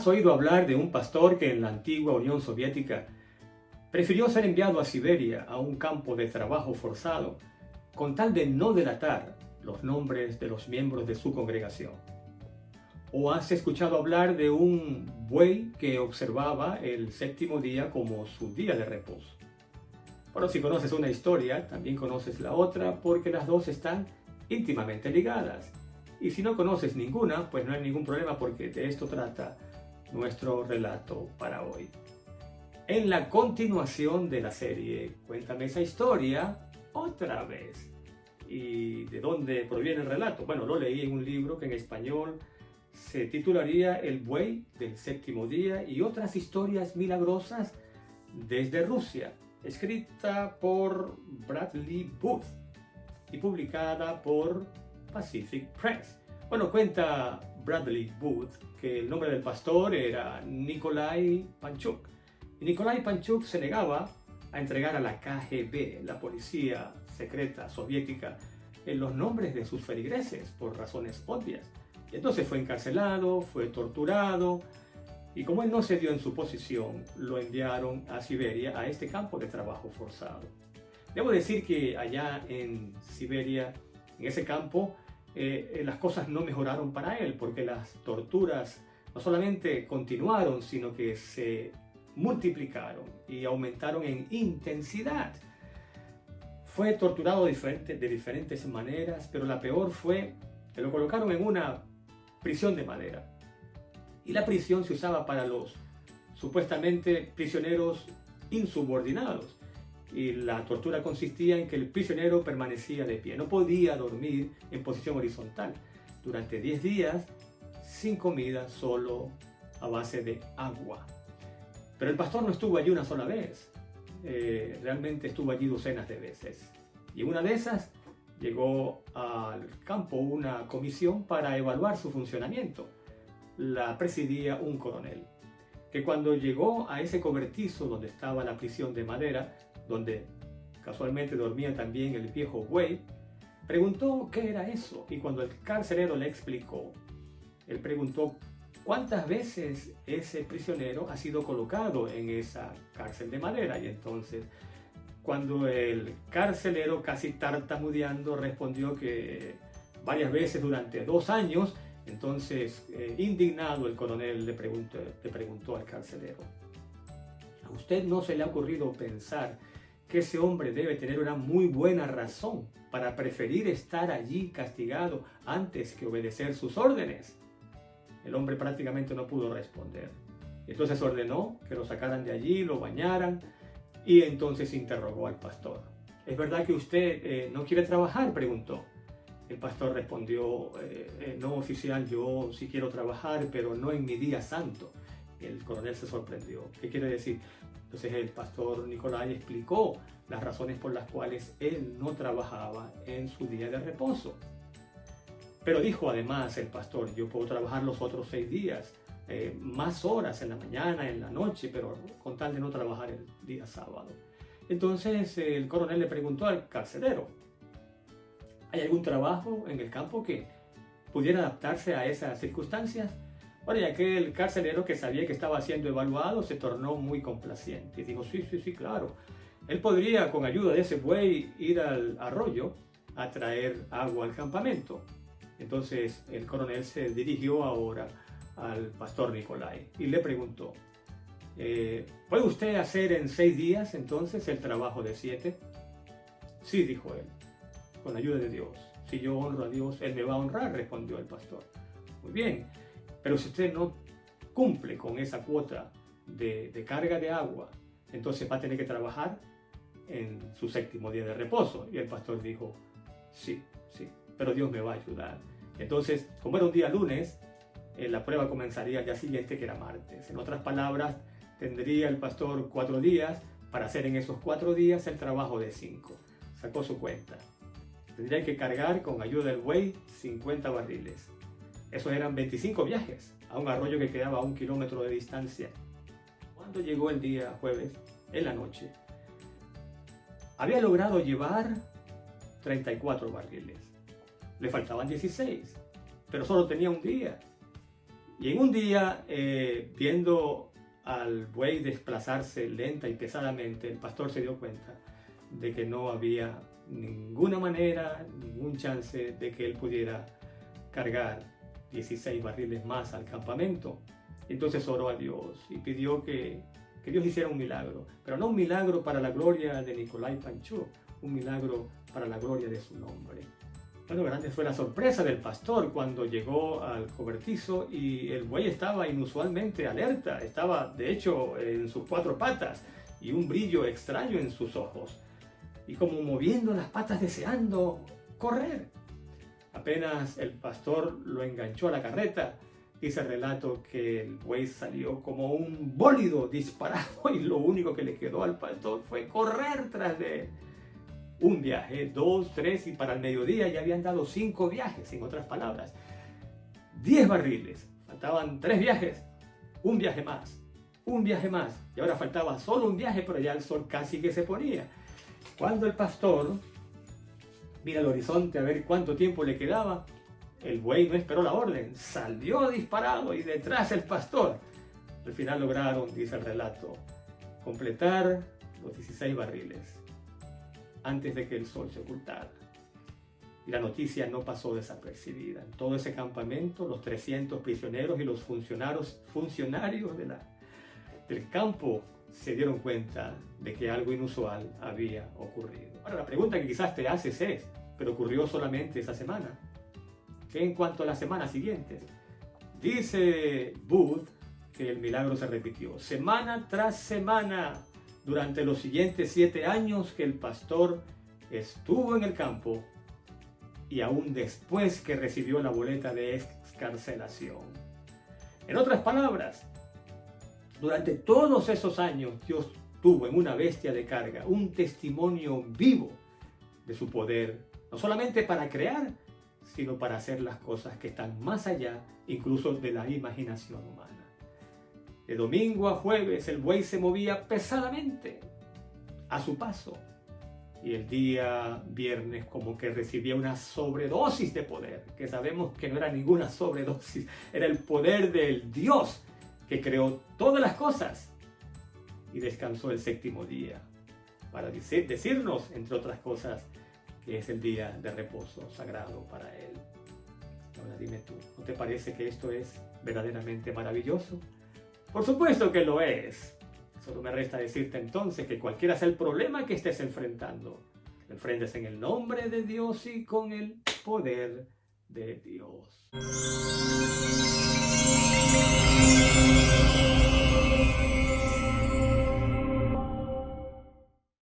¿Has oído hablar de un pastor que en la antigua Unión Soviética prefirió ser enviado a Siberia a un campo de trabajo forzado con tal de no delatar los nombres de los miembros de su congregación? ¿O has escuchado hablar de un buey que observaba el séptimo día como su día de reposo? Bueno, si conoces una historia, también conoces la otra porque las dos están íntimamente ligadas. Y si no conoces ninguna, pues no hay ningún problema porque de esto trata nuestro relato para hoy. En la continuación de la serie, cuéntame esa historia otra vez. ¿Y de dónde proviene el relato? Bueno, lo leí en un libro que en español se titularía El buey del séptimo día y otras historias milagrosas desde Rusia, escrita por Bradley Booth y publicada por Pacific Press. Bueno, cuenta Bradley Booth que el nombre del pastor era Nikolai Panchuk. Y Nikolai Panchuk se negaba a entregar a la KGB, la policía secreta soviética, en los nombres de sus feligreses por razones obvias. Y entonces fue encarcelado, fue torturado, y como él no cedió en su posición, lo enviaron a Siberia, a este campo de trabajo forzado. Debo decir que allá en Siberia, en ese campo, las cosas no mejoraron para él, porque las torturas no solamente continuaron, sino que se multiplicaron y aumentaron en intensidad. Fue torturado de diferentes maneras, pero la peor fue que lo colocaron en una prisión de madera. Y la prisión se usaba para los supuestamente prisioneros insubordinados. Y la tortura consistía en que el prisionero permanecía de pie, no podía dormir en posición horizontal durante 10 días sin comida, solo a base de agua. Pero el pastor no estuvo allí una sola vez, realmente estuvo allí docenas de veces. Y una de esas llegó al campo una comisión para evaluar su funcionamiento. La presidía un coronel, que cuando llegó a ese cobertizo donde estaba la prisión de madera, donde casualmente dormía también el viejo buey, preguntó qué era eso. Y cuando el carcelero le explicó, él preguntó cuántas veces ese prisionero ha sido colocado en esa cárcel de madera. Y entonces, cuando el carcelero, casi tartamudeando, respondió que varias veces durante 2 años, entonces, indignado, el coronel le preguntó al carcelero: ¿a usted no se le ha ocurrido pensar que ese hombre debe tener una muy buena razón para preferir estar allí castigado antes que obedecer sus órdenes? El hombre prácticamente no pudo responder. Entonces ordenó que lo sacaran de allí, lo bañaran y entonces interrogó al pastor. ¿Es verdad que usted no quiere trabajar?, preguntó. El pastor respondió: no, oficial, yo sí quiero trabajar, pero no en mi día santo. El coronel se sorprendió. ¿Qué quiere decir? Entonces el pastor Nikolai explicó las razones por las cuales él no trabajaba en su día de reposo. Pero dijo además el pastor: yo puedo trabajar los otros 6 días, más horas en la mañana, en la noche, pero con tal de no trabajar el día sábado. Entonces el coronel le preguntó al carcelero: ¿hay algún trabajo en el campo que pudiera adaptarse a esas circunstancias? Bueno, y aquel carcelero, que sabía que estaba siendo evaluado, se tornó muy complaciente y dijo: sí, claro. Él podría, con ayuda de ese buey, ir al arroyo a traer agua al campamento. Entonces el coronel se dirigió ahora al pastor Nikolai y le preguntó: ¿puede usted hacer en 6 días entonces el trabajo de 7? Sí, dijo él, con ayuda de Dios. Si yo honro a Dios, Él me va a honrar, respondió el pastor. Muy bien, pero si usted no cumple con esa cuota de carga de agua, entonces va a tener que trabajar en su 7º día de reposo. Y el pastor dijo: sí, pero Dios me va a ayudar. Entonces, como era un día lunes, la prueba comenzaría al día siguiente, que era martes. En otras palabras, tendría el pastor 4 días para hacer en esos 4 días el trabajo de 5. Sacó su cuenta. Tendría que cargar con ayuda del buey 50 barriles. Esos eran 25 viajes a un arroyo que quedaba a 1 kilómetro de distancia. Cuando llegó el día jueves, en la noche, había logrado llevar 34 barriles. Le faltaban 16, pero solo tenía un día. Y en un día, viendo al buey desplazarse lenta y pesadamente, el pastor se dio cuenta de que no había ninguna manera, ningún chance de que él pudiera cargar 16 barriles más al campamento. Entonces oró a Dios y pidió que Dios hiciera un milagro, pero no un milagro para la gloria de Nicolai Panchú, un milagro para la gloria de su nombre. Bueno, grande fue la sorpresa del pastor cuando llegó al cobertizo y el buey estaba inusualmente alerta, estaba de hecho en sus 4 patas y un brillo extraño en sus ojos y como moviendo las patas deseando correr. Apenas el pastor lo enganchó a la carreta, dice el relato que el buey salió como un bólido disparado y lo único que le quedó al pastor fue correr tras de él. Un viaje, 2, 3 y para el mediodía ya habían dado 5 viajes, en otras palabras. 10 barriles, faltaban 3 viajes, un viaje más y ahora faltaba solo un viaje, pero ya el sol casi que se ponía. Cuando el pastor mira al horizonte a ver cuánto tiempo le quedaba, el buey no esperó la orden, salió disparado y detrás el pastor. Al final lograron, dice el relato, completar los 16 barriles antes de que el sol se ocultara. Y la noticia no pasó desapercibida. En todo ese campamento, los 300 prisioneros y los funcionarios del campo se dieron cuenta de que algo inusual había ocurrido. Ahora, la pregunta que quizás te haces es, ¿pero ocurrió solamente esa semana? ¿Qué en cuanto a las semanas siguientes? Dice Booth que el milagro se repitió semana tras semana durante los siguientes 7 años que el pastor estuvo en el campo y aún después que recibió la boleta de excarcelación. En otras palabras, durante todos esos años Dios tuvo en una bestia de carga un testimonio vivo de su poder, no solamente para crear, sino para hacer las cosas que están más allá incluso de la imaginación humana. De domingo a jueves el buey se movía pesadamente a su paso y el día viernes como que recibía una sobredosis de poder, que sabemos que no era ninguna sobredosis, era el poder del Dios que creó todas las cosas y descansó el 7º día para decirnos, entre otras cosas, que es el día de reposo sagrado para Él. Ahora dime tú, ¿no te parece que esto es verdaderamente maravilloso? Por supuesto que lo es. Solo me resta decirte entonces que cualquiera sea el problema que estés enfrentando, lo enfrentes en el nombre de Dios y con el poder de Dios.